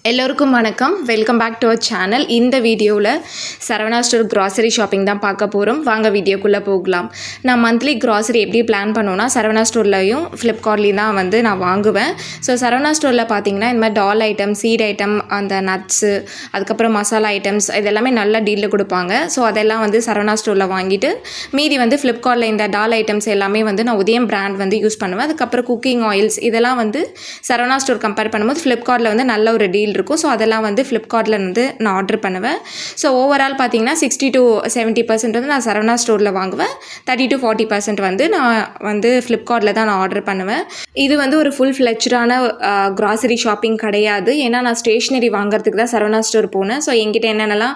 எல்லோருக்கும் வணக்கம். Welcome back to our channel. இந்த வீடியோவில் சரவணா ஸ்டோர் க்ராசரி ஷாப்பிங் தான் பார்க்க போகிறோம். வாங்க வீடியோக்குள்ளே போகலாம். நான் மந்த்லி க்ராசரி எப்படி பிளான் பண்ணுவேன்னா, சரவணா ஸ்டோர்லையும் ஃப்ளிப்கார்ட்லேயும் தான் நான் வாங்குவேன். ஸோ சரவணா ஸ்டோரில் பார்த்தீங்கன்னா இந்த மாதிரி டால் ஐட்டம், சீட் ஐட்டம், அந்த நட்ஸு, அதுக்கப்புறம் மசாலா ஐட்டம்ஸ் இதெல்லாமே நல்ல டீலில் கொடுப்பாங்க. ஸோ அதெல்லாம் சரவணா ஸ்டோரில் வாங்கிட்டு மீதி ஃப்ளிப்கார்ட்டில் இந்த டால் ஐட்டம்ஸ் எல்லாமே நான் உதயம் பிராண்ட் யூஸ் பண்ணுவேன். அதுக்கப்புறம் குக்கிங் ஆயில்ஸ் இதெல்லாம் சரவணா ஸ்டோர் கம்பேர் பண்ணும்போது ஃப்ளிப்கார்ட்டில் நல்ல ஒரு டீல் இருக்கும். ஸோ அதெல்லாம் ஃப்ளிப்கார்ட்டில் நான் ஆர்டர் பண்ணுவேன். ஸோ ஓவரால் பார்த்தீங்கன்னா 60 to 70% நான் சரவணா ஸ்டோரில் வாங்குவேன். 30 to 40% நான் ஃப்ளிப்கார்ட்டில் தான் நான் ஆர்டர் பண்ணுவேன். இது ஒரு ஃபுல் ஃப்ளெட்ஜான க்ராசரி ஷாப்பிங் கிடையாது. ஏன்னா நான் ஸ்டேஷ்னரி வாங்குறதுக்கு தான் சரவணா ஸ்டோர் போனேன். ஸோ என்கிட்ட என்னென்னலாம்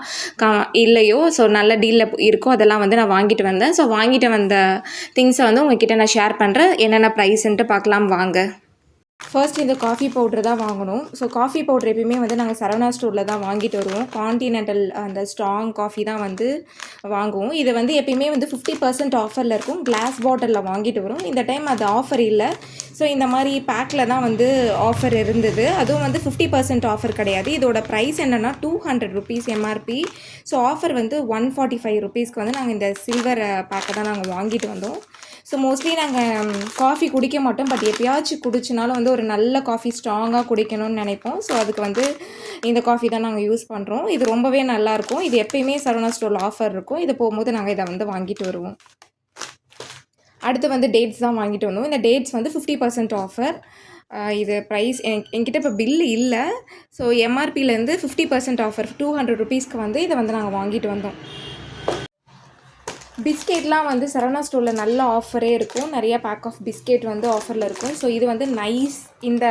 இல்லையோ, ஸோ நல்ல டீலில் இருக்கோ அதெல்லாம் நான் வாங்கிட்டு வந்தேன். ஸோ வாங்கிட்டு வந்த திங்ஸை உங்ககிட்ட நான் ஷேர் பண்ணுறேன். என்னென்ன ப்ரைஸ்ன்ட்டு பார்க்கலாம் வாங்க. ஃபர்ஸ்ட் இந்த காஃபி பவுட்ரு தான் வாங்கணும். ஸோ காஃபி பவுட்ரு எப்பயுமே நாங்கள் சரவணா ஸ்டோரில் தான் வாங்கிட்டு வருவோம். கான்டினென்டல் அந்த ஸ்ட்ராங் காஃபி தான் வாங்குவோம். இது எப்பயுமே 50% ஆஃபரில் இருக்கும். கிளாஸ் பாட்டிலில் வாங்கிட்டு வரும். இந்த டைம் அது ஆஃபர் இல்லை. ஸோ இந்த மாதிரி பேக்கில் தான் ஆஃபர் இருந்தது. அதுவும் 50% ஆஃபர் கிடையாது. இதோட ப்ரைஸ் என்னென்னா 200 rupees எம்ஆர்பி. ஸோ ஆஃபர் 145 rupeesக்கு நாங்கள் இந்த சில்வர் பேக்கை தான் நாங்கள் வாங்கிட்டு வந்தோம். ஸோ மோஸ்ட்லி நாங்கள் காஃபி குடிக்க மாட்டோம். பட் எப்பயாச்சும் குடிச்சினாலும் ஒரு நல்ல காஃபி ஸ்ட்ராங்காக குடிக்கணும்னு நினைப்போம். ஸோ அதுக்கு இந்த காஃபி தான் நாங்கள் யூஸ் பண்ணுறோம். இது ரொம்பவே நல்லாயிருக்கும். இது எப்பயுமே சரவணா ஸ்டோரில் ஆஃபர் இருக்கும். இது போகும்போது நாங்கள் இதை வாங்கிட்டு வருவோம். அடுத்து டேட்ஸ் தான் வாங்கிட்டு வந்தோம். இந்த டேட்ஸ் 50% ஆஃபர். இது ப்ரைஸ் என்கிட்ட இப்போ பில்லு இல்லை. ஸோ எம்ஆர்பியிலேருந்து 50% ஆஃபர் 200 rupeesக்கு இதை நாங்கள் வாங்கிட்டு வந்தோம். பிஸ்கெட்லாம் சரவணா ஸ்டோரில் நல்ல ஆஃபரே இருக்கும். நிறைய பேக் ஆஃப் பிஸ்கெட் ஆஃபரில் இருக்கும். ஸோ இது நைஸ், இந்த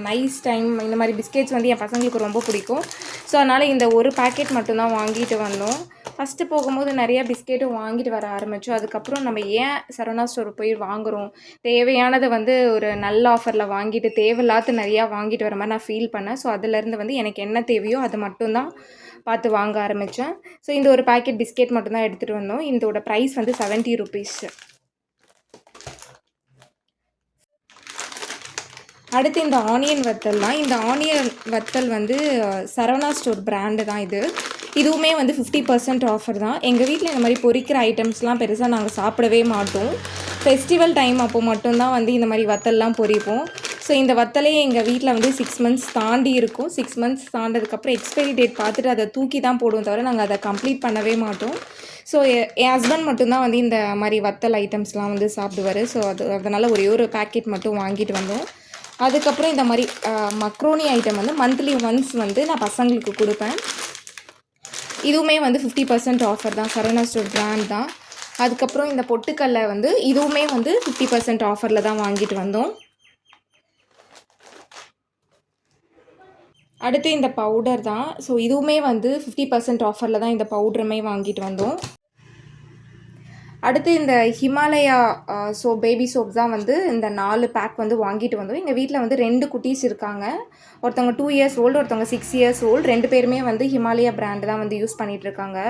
நைஸ் டைம் இந்த மாதிரி பிஸ்கெட்ஸ் என் பசங்களுக்கு ரொம்ப பிடிக்கும். ஸோ அதனால் இந்த ஒரு பேக்கெட் மட்டும்தான் வாங்கிட்டு வந்தோம். ஃபஸ்ட்டு போகும்போது நிறையா பிஸ்கெட்டும் வாங்கிட்டு வர ஆரம்பித்தோம். அதுக்கப்புறம் நம்ம ஏன் சரவணா ஸ்டோர் போய் வாங்குகிறோம், தேவையானதை ஒரு நல்ல ஆஃபரில் வாங்கிட்டு தேவையில்லாத நிறையா வாங்கிட்டு வர மாதிரி நான் ஃபீல் பண்ணேன். ஸோ அதுலேருந்து எனக்கு என்ன தேவையோ அது மட்டும்தான் பார்த்து வாங்க ஆரம்பித்தேன். ஸோ இந்த ஒரு பேக்கெட் பிஸ்கெட் மட்டும்தான் எடுத்துகிட்டு வந்தோம். இதோட ப்ரைஸ் 70 rupees. அடுத்து இந்த ஆனியன் வத்தல்லாம். இந்த ஆனியன் வத்தல் சரவணா ஸ்டோர் பிராண்டு தான் இது. இதுவுமே 50% ஆஃபர் தான். எங்கள் வீட்டில் இந்த மாதிரி பொரிக்கிற ஐட்டம்ஸ்லாம் பெருசாக நாங்கள் சாப்பிடவே மாட்டோம். ஃபெஸ்டிவல் டைம் அப்போ மட்டும்தான் இந்த மாதிரி வத்தல்லாம் பொரிப்போம். ஸோ இந்த வத்தலே எங்கள் வீட்டில் 6 months தாண்டி இருக்கும். 6 months தாண்டதுக்கப்புறம் எக்ஸ்பைரி டேட் பார்த்துட்டு அதை தூக்கி தான் போடுவோம், தவிர நாங்கள் அதை கம்ப்ளீட் பண்ணவே மாட்டோம். ஸோ என் ஹஸ்பண்ட் மட்டும்தான் இந்த மாதிரி வத்தல் ஐட்டம்ஸ்லாம் சாப்பிடுவார். ஸோ அதனால் ஒரே ஒரு பேக்கெட் மட்டும் வாங்கிட்டு வந்தோம். அதுக்கப்புறம் இந்த மாதிரி மக்ரோனி ஐட்டம் மந்த்லி ஒன்ஸ் நான் பசங்களுக்கு கொடுப்பேன். இதுவுமே 50% ஆஃபர் தான். சரவணா ஸ்டோர் பிராண்ட் தான். அதுக்கப்புறம் இந்த பொட்டுக்கல்லை இதுவுமே 50% ஆஃபரில் தான் வாங்கிட்டு வந்தோம். அடுத்து இந்த பவுடர் தான். ஸோ இதுவுமே 50% ஆஃபரில் தான் இந்த பவுடருமே வாங்கிட்டு வந்தோம். அடுத்து இந்த ஹிமாலயா சோப், பேபி சோப் தான் இந்த 4 பேக் வாங்கிட்டு வந்தோம். எங்கள் வீட்டில் 2 குட்டீஸ் இருக்காங்க. ஒருத்தவங்க 2 years old, ஒருத்தவங்க 6 years old. 2 பேருமே ஹிமாலயா பிராண்டு தான் யூஸ் பண்ணிகிட்ருக்காங்க.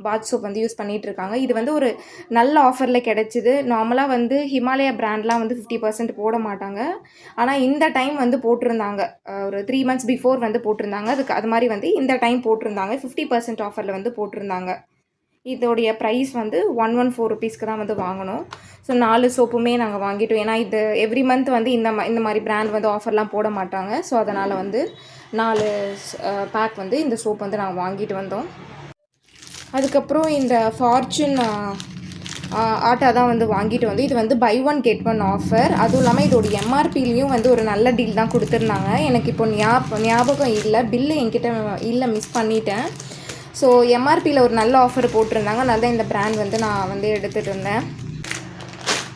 பாத் சோப் யூஸ் பண்ணிகிட்ருக்காங்க. இது ஒரு நல்ல ஆஃபரில் கிடச்சிது. நார்மலாக ஹிமாலயா பிராண்ட்லாம் 50% போட மாட்டாங்க. ஆனால் இந்த டைம் போட்டிருந்தாங்க. ஒரு 3 months பிஃபோர் போட்டிருந்தாங்க. அது மாதிரி இந்த டைம் போட்டிருந்தாங்க. 50% ஆஃபரில் போட்டிருந்தாங்க. இதோடைய ப்ரைஸ் 114 rupeesக்கு தான் வாங்கணும். ஸோ 4 சோப்புமே நாங்கள் வாங்கிட்டோம். ஏன்னா இது எவ்ரி மந்த் இந்த மாதிரி பிராண்ட் ஆஃபர்லாம் போட மாட்டாங்க. ஸோ அதனால் 4 பேக் இந்த சோப் நாங்கள் வாங்கிட்டு வந்தோம். அதுக்கப்புறம் இந்த ஃபார்ச்சூன் ஆட்டா தான் வாங்கிட்டு வந்தோம். இது buy one get one offer. அதுவும் இல்லாமல் இதோடைய எம்ஆர்பிலையும் ஒரு நல்ல டீல் தான் கொடுத்துருந்தாங்க. எனக்கு இப்போ ஞாபகம் இல்லை, பில்லு என்கிட்ட இல்லை, மிஸ் பண்ணிட்டேன். ஸோ எம்ஆர்பியில் ஒரு நல்ல ஆஃபர் போட்டிருந்தாங்க. அதனால தான் இந்த பிராண்ட் நான் எடுத்துகிட்டு இருந்தேன்.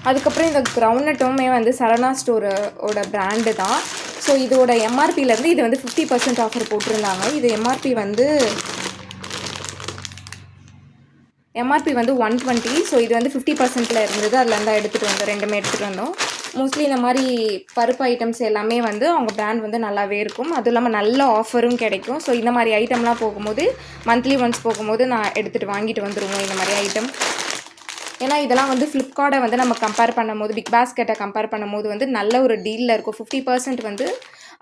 அதுக்கப்புறம் இந்த கிரவுண்ட்நட்டுமே சரவணா ஸ்டோரோட பிராண்டு தான். ஸோ இதோட எம்ஆர்பியிலேருந்து இது 50% ஆஃபர் போட்டிருந்தாங்க. இது எம்ஆர்பி 120. ஸோ இது 50%ல் இருந்தது. அதில் தான் எடுத்துகிட்டு வந்தோம். 2மே எடுத்துகிட்டு வந்தோம். மோஸ்ட்லி இந்த மாதிரி பருப்பு ஐட்டம்ஸ் எல்லாமே அவங்க பிராண்ட் நல்லாவே இருக்கும். அதுவும் இல்லாமல் நல்ல ஆஃபரும் கிடைக்கும். ஸோ இந்த மாதிரி ஐட்டம்லாம் போகும்போது மந்த்லி ஒன்ஸ் போகும்போது நான் எடுத்துகிட்டு வாங்கிட்டு வந்துடுவோம் இந்த மாதிரி ஐட்டம். ஏன்னா இதெல்லாம் ஃப்ளிப்கார்ட்டை நம்ம கம்பேர் பண்ணும்போது, பிக் பாஸ்கெட்டை கம்பேர் பண்ணும்போது நல்ல ஒரு டீலில் இருக்கும். 50%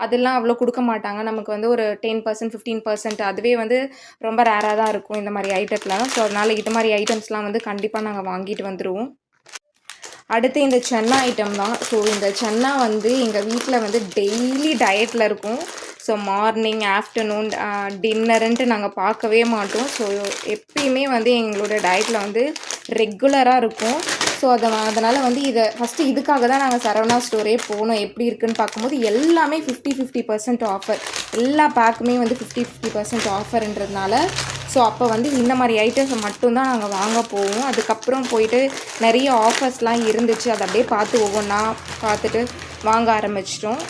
அதெல்லாம் அவ்வளோ கொடுக்க மாட்டாங்க. நமக்கு வந்து ஒரு 10% 15% அதுவே வந்து ரொம்ப ரேராக தான் இருக்கும் இந்த மாதிரி ஐட்டத்தில். ஸோ அதனால் இது மாதிரி ஐட்டம்ஸ்லாம் வந்து கண்டிப்பாக நாங்கள் வாங்கிட்டு வந்துடுவோம். அடுத்து இந்த சன்னா ஐட்டம் தான். ஸோ இந்த சன்னா வந்து எங்கள் வீட்டில் வந்து டெய்லி டயட்டில் இருக்கும். ஸோ மார்னிங், ஆஃப்டர்நூன், டின்னருன்ட்டு நாங்கள் பார்க்கவே மாட்டோம். ஸோ எப்பயுமே வந்து எங்களோட டயட்டில் வந்து ரெகுலராக இருக்கும். ஸோ அதனால் வந்து இதை ஃபஸ்ட்டு இதுக்காக தான் நாங்கள் சரவணா ஸ்டோரே போனோம். எப்படி இருக்குதுன்னு பார்க்கும்போது எல்லாமே 50% ஆஃபர். எல்லா பேக்குமே வந்து 50% ஆஃபர்ன்றதுனால ஸோ அப்போ வந்து இந்த மாதிரி ஐட்டம்ஸை மட்டும்தான் நாங்கள் வாங்க போவோம். அதுக்கப்புறம் போயிட்டு நிறைய ஆஃபர்ஸ்லாம் இருந்துச்சு. அதை அப்படியே பார்த்து ஒவ்வொன்றா பார்த்துட்டு வாங்க ஆரம்பிச்சிட்டோம்.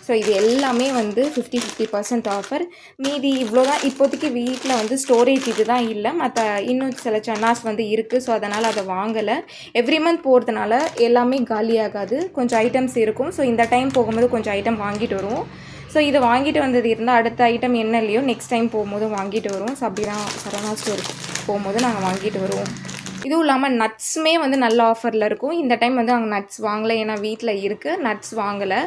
ஸோ இது எல்லாமே வந்து 50% ஆஃபர். மீதி இவ்வளோ தான் இப்போதைக்கு வீட்டில் வந்து ஸ்டோரேஜ் இது தான் இல்லை. மற்ற இன்னும் சில சன்னாஸ் வந்து இருக்குது. ஸோ அதனால் அதை வாங்கலை. எவ்ரி மந்த் போகிறதுனால எல்லாமே காலியாகாது. கொஞ்சம் ஐட்டம்ஸ் இருக்கும். ஸோ இந்த டைம் போகும்போது கொஞ்சம் ஐட்டம் வாங்கிட்டு வருவோம். ஸோ இதை வாங்கிட்டு வந்தது இருந்தால் அடுத்த ஐட்டம் என்ன இல்லையோ நெக்ஸ்ட் டைம் போகும்போது வாங்கிட்டு வருவோம். ஸோ அப்படி தான் சரவணா ஸ்டோர் போகும்போது நாங்கள் வாங்கிட்டு வருவோம். இதுவும் இல்லாமல் நட்ஸுமே வந்து நல்ல ஆஃபரில் இருக்கும். இந்த டைம் வந்து நாங்கள் நட்ஸ் வாங்கலை, ஏன்னா வீட்டில் இருக்குது. நட்ஸ் வாங்கலை.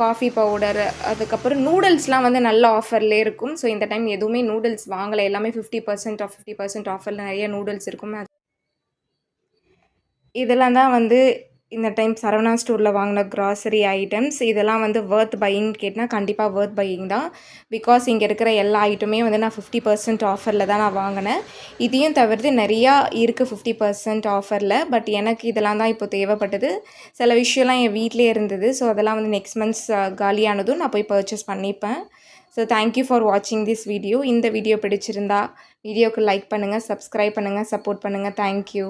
காஃபி பவுடர், அதுக்கப்புறம் நூடுல்ஸ்லாம் வந்து நல்ல ஆஃபர்லேயே இருக்கும். ஸோ இந்த டைம் எதுவுமே நூடுல்ஸ் வாங்கலை. எல்லாமே 50% ஆஃபரில் நிறைய நூடுல்ஸ் இருக்கும். இதெல்லாம் தான் வந்து இந்த டைம் சரவணா ஸ்டோரில் வாங்கின க்ராசரி ஐட்டம்ஸ். இதெல்லாம் வந்து வொர்த் பையிங் கேட்டால் கண்டிப்பாக வொர்த் பையிங் தான். பிகாஸ் இங்கே இருக்கிற எல்லா ஐட்டமே வந்து நான் 50% ஆஃபரில் தான் நான் வாங்கினேன். இதையும் தவிர்த்து நிறையா இருக்குது 50% ஆஃபரில். பட் எனக்கு இதெல்லாம் தான் இப்போ தேவைப்பட்டது. சில விஷயம்லாம் என் வீட்டிலே இருந்தது. ஸோ அதெல்லாம் வந்து நெக்ஸ்ட் மந்த்ஸ் காலியானதும் நான் போய் பர்ச்சேஸ் பண்ணிப்பேன். ஸோ தேங்க்யூ ஃபார் வாட்சிங் திஸ் வீடியோ. இந்த வீடியோ பிடிச்சிருந்தா வீடியோக்கு லைக் பண்ணுங்கள், சப்ஸ்கிரைப் பண்ணுங்கள், சப்போர்ட் பண்ணுங்கள். தேங்க்யூ.